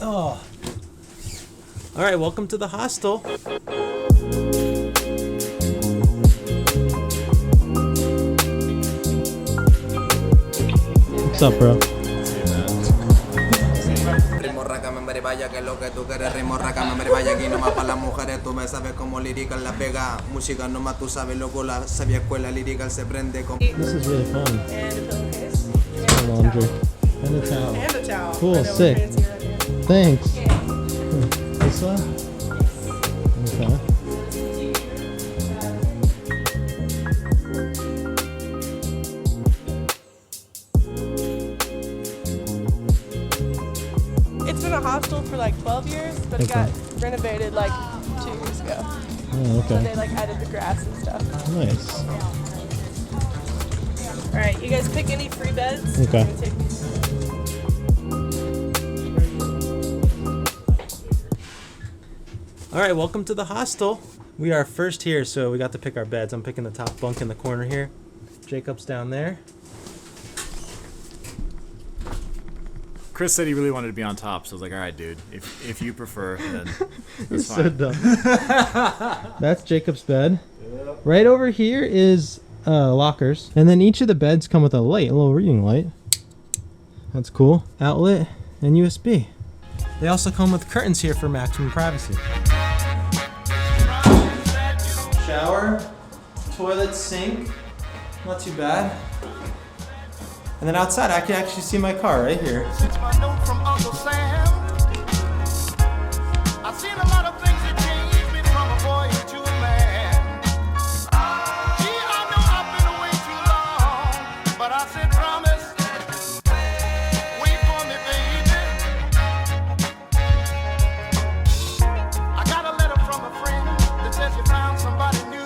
Oh. All right, welcome to the hostel. What's up, bro? Vaya que lo que tú quieres ritmo raca me vaya aquí nomás para las mujeres tú me sabes como lírica la pega música nomás tú sabes loco la sabia escuela lírica se prende con This is really fun. And a pillowcase. And laundry. And a towel. And a towel. Cool, sick. Thanks. This one? Okay. It's been a hostel for like 12 years, but it got renovated like 2 years ago. Oh, okay. So they like added the grass and stuff. Nice. All right, you guys pick any free beds. Okay. I'm gonna take these. All right, welcome to the hostel. We are first here, so we got to pick our beds. I'm picking the top bunk in the corner here. Jacob's down there. Chris said he really wanted to be on top, so I was like, all right, dude, if you prefer, then that's So fine. dumb. That's Jacob's bed. Yep. Right over here is lockers. And then each of the beds come with a light, a little reading light. That's cool. Outlet and USB. They also come with curtains here for maximum privacy. Shower, toilet, sink. Not too bad. And then outside, I can actually see my car right here. Since my note from Uncle Sam, I've seen a lot of things that changed me from a boy to a man. Gee, I know I've been away too long, but I said promise, wait for me, baby. I got a letter from a friend that says you found somebody new,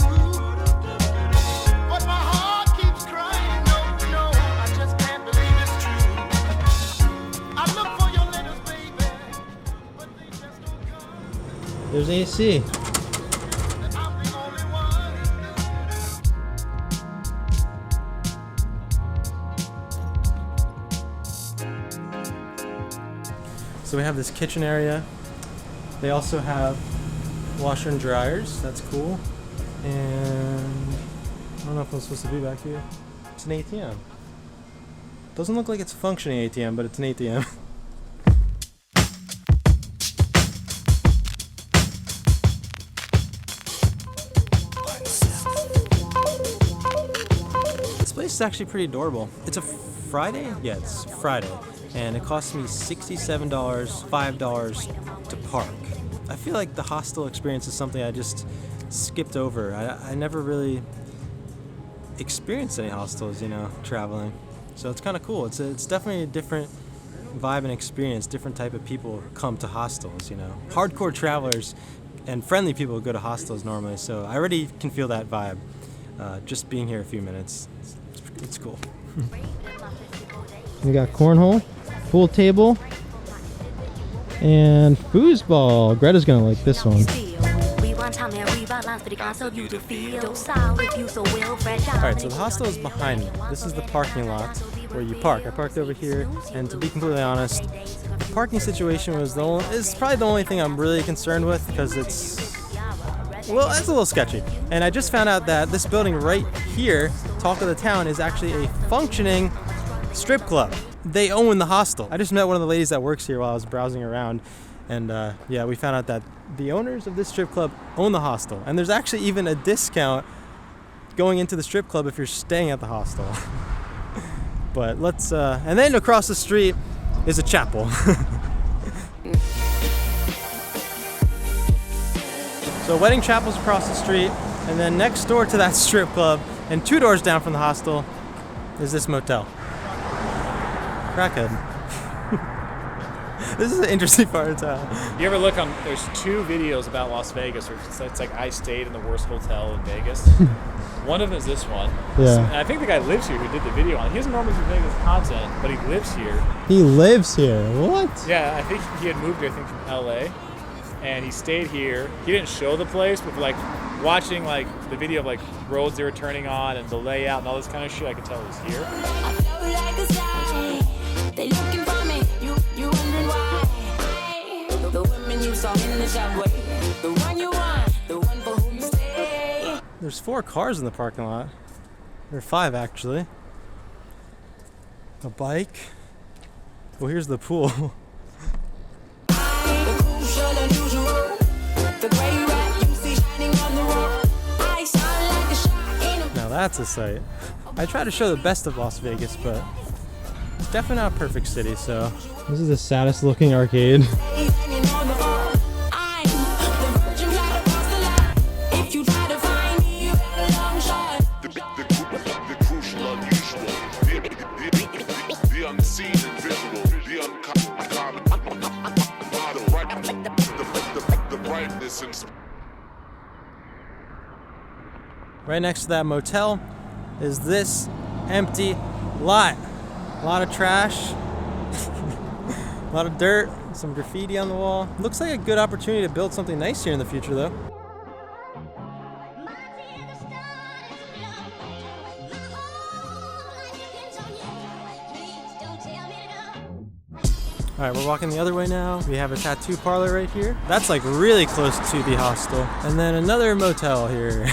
but my heart keeps crying, no, I just can't believe it's true. I look for your letters, baby, but they just don't come. There's AC. And I'm the only one. So we have this kitchen area. They also have washer and dryers. That's cool. And I don't know if I'm supposed to be back here. It's an ATM. Doesn't look like it's a functioning ATM, but it's an ATM. This place is actually pretty adorable. It's a Friday? Yeah, it's Friday. And it cost me $67, $5 to park. I feel like the hostel experience is something I just skipped over. I never really experienced any hostels, traveling. So it's kind of cool. It's definitely a different vibe and experience. Different type of people come to hostels, Hardcore travelers and friendly people go to hostels normally. So I already can feel that vibe. Just being here a few minutes, it's cool. We got cornhole, pool table, and foosball. Greta's gonna like this one. Alright, so the hostel is behind me. This is the parking lot where you park. I parked over here, and to be completely honest, the parking situation is probably the only thing I'm really concerned with, because it's a little sketchy. And I just found out that this building right here, Talk of the Town, is actually a functioning strip club. They own the hostel. I just met one of the ladies that works here while I was browsing around, and we found out that the owners of this strip club own the hostel, and there's actually even a discount going into the strip club if you're staying at the hostel. But let's and then across the street is a chapel. So wedding chapel's across the street, and then next door to that strip club and 2 doors down from the hostel is this motel. Crackhead. This is an interesting part of town. You ever look on, there's 2 videos about Las Vegas where it's like I stayed in the worst hotel in Vegas. One of them is this one. Yeah. And I think the guy lives here who did the video on it. He doesn't normally do Vegas content, but he lives here. He lives here. What? Yeah, I think he had moved here, from LA. And he stayed here. He didn't show the place, but like watching like the video of like roads they were turning on and the layout and all this kind of shit, I could tell it was here. I feel like a sign. They looking for me. You wondering why? There's 4 cars in the parking lot. There are 5 actually. A bike. Well, here's the pool. Now that's a sight. I try to show the best of Las Vegas, but it's definitely not a perfect city, so. This is the saddest looking arcade. Right next to that motel is this empty lot. A lot of trash, a lot of dirt, some graffiti on the wall. Looks like a good opportunity to build something nice here in the future though. All right, we're walking the other way now. We have a tattoo parlor right here. That's like really close to the hostel. And then another motel here.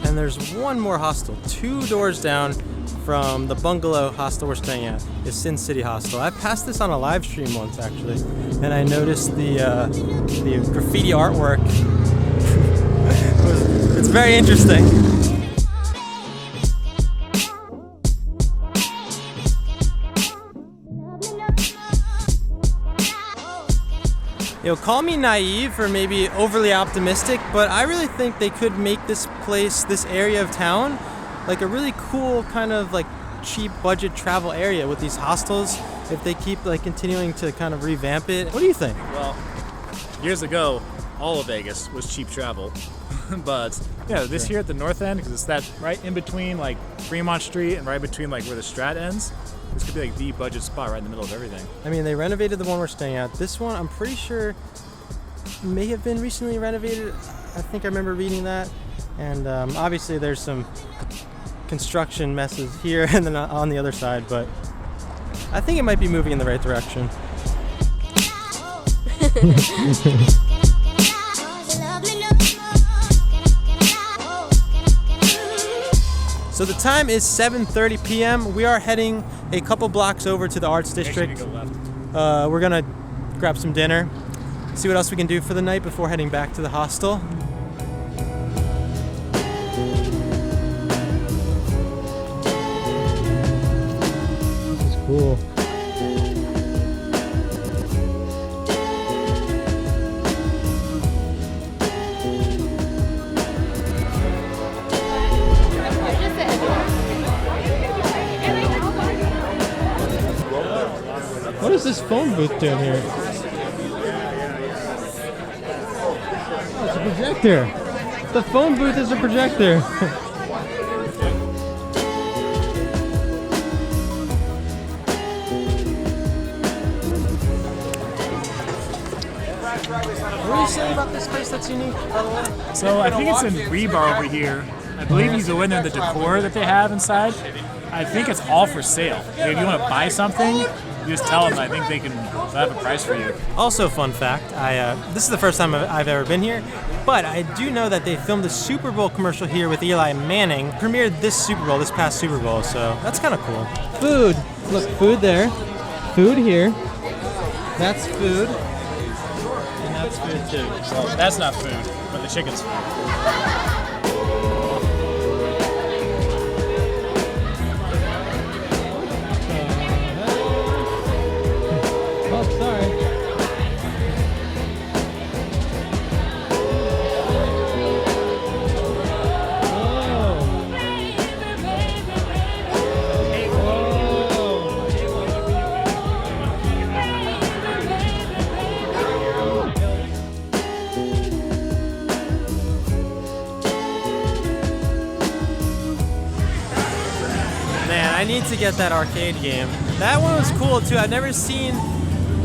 And there's one more hostel, 2 doors down from the Bungalow Hostel we're staying at, is Sin City Hostel. I passed this on a live stream once actually, and I noticed the graffiti artwork. It's very interesting. You know, call me naive or maybe overly optimistic, but I really think they could make this place, this area of town, like a really cool kind of like cheap budget travel area with these hostels if they keep like continuing to kind of revamp it. What do you think? Well, years ago, all of Vegas was cheap travel. But yeah, this here at the north end, because it's that right in between like Fremont Street and right between like where the Strat ends, this could be like the budget spot right in the middle of everything. I mean, they renovated the one we're staying at. This one, I'm pretty sure, may have been recently renovated. I think I remember reading that. And obviously there's some construction messes here and then on the other side, but I think it might be moving in the right direction. So the time is 7:30 p.m. We are heading a couple blocks over to the Arts District. We're gonna grab some dinner, see what else we can do for the night before heading back to the hostel. This is cool. What is this phone booth doing here? Oh, it's a projector. The phone booth is a projector. What are you saying about this place that's unique, by the way? So I think it's in Rebar over here. I believe you go in there, the decor that they have inside, I think it's all for sale. If you want to buy something, you just tell them. I think they'll have a price for you. Also, fun fact, this is the first time I've ever been here, but I do know that they filmed the Super Bowl commercial here with Eli Manning, premiered this past Super Bowl, so that's kind of cool. Food. Look, food there. Food here. That's food. And that's food too. Well, that's not food, but the chicken's food. I need to get that arcade game. That one was cool too. I've never seen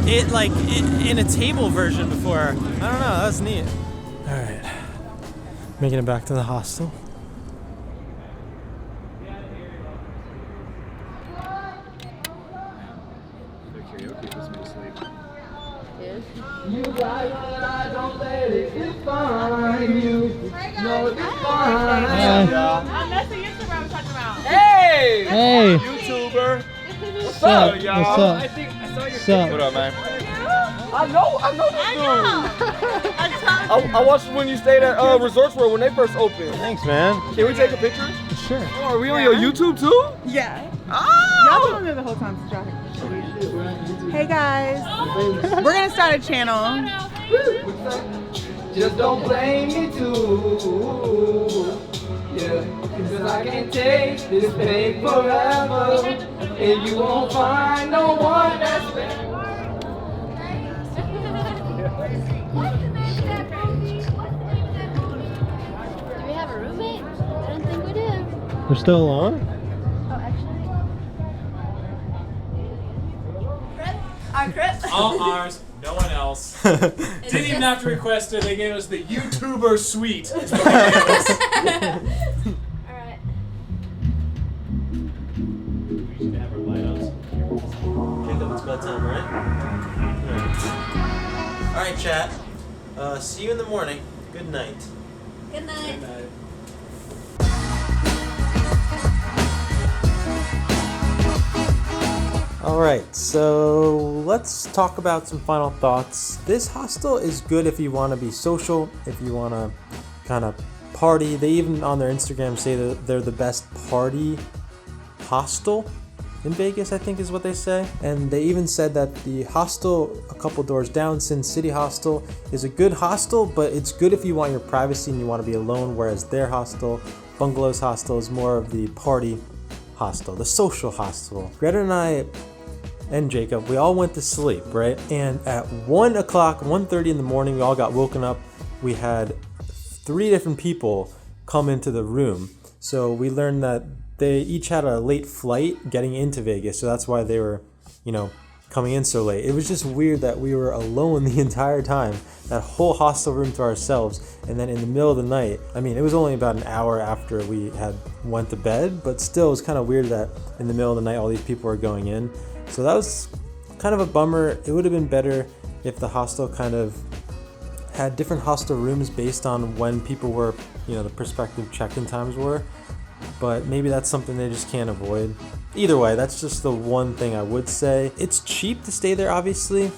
it like in a table version before. I don't know, that was neat. All right, making it back to the hostel. define you. No define. That's the YouTuber I was talking about. Hey! Hey, YouTuber. what's up? y'all? What's up? I think I saw your What's up? What up, man? I know this dude. I watched when you stayed at Resorts World when they first opened. Thanks, man. Can we take a picture? Sure. Oh, are we on your YouTube too? Yeah. Oh! Y'all been on there the whole time. So hey guys, we're gonna start a channel. Just don't blame me too. Yeah, cause I can't take this pain forever. And you won't find no one that's better. Do we have a roommate? I don't think we do. We're still on? Oh, actually. All ours, no one else. Didn't even have to request it. They gave us the YouTuber suite. Is what they gave us. Alright. We should have our light-ups. Jacob, it's bedtime, right? Alright, chat. See you in the morning. Good night. Good night. Alright, so let's talk about some final thoughts. This hostel is good if you want to be social, if you want to kind of party. They even on their Instagram say that they're the best party hostel in Vegas, I think is what they say. And they even said that the hostel a couple doors down, Sin City Hostel, is a good hostel, but it's good if you want your privacy and you want to be alone, whereas their hostel, Bungalows Hostel, is more of the party hostel, the social hostel. Greta and I and Jacob, we all went to sleep, right? And at 1 o'clock, 1:30 in the morning, we all got woken up. We had 3 different people come into the room. So we learned that they each had a late flight getting into Vegas. So that's why they were, coming in so late. It was just weird that we were alone the entire time, that whole hostel room to ourselves. And then in the middle of the night, it was only about an hour after we had went to bed, but still it was kind of weird that in the middle of the night all these people were going in. So that was kind of a bummer. It would have been better if the hostel kind of had different hostel rooms based on when people were, the prospective check-in times were. But maybe that's something they just can't avoid. Either way, that's just the one thing I would say. It's cheap to stay there, obviously,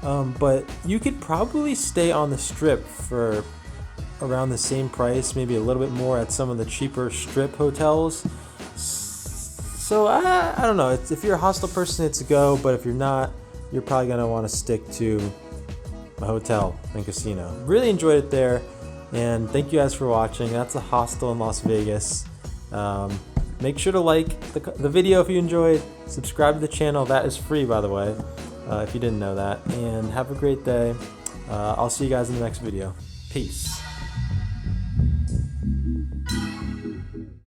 but you could probably stay on the strip for around the same price, maybe a little bit more at some of the cheaper strip hotels. So I don't know. If you're a hostel person, it's a go, but if you're not, you're probably gonna want to stick to a hotel and casino. Really enjoyed it there, and thank you guys for watching. That's a hostel in Las Vegas. Make sure to like the video if you enjoyed. Subscribe to the channel. That is free, by the way, if you didn't know that. And have a great day. I'll see you guys in the next video. Peace.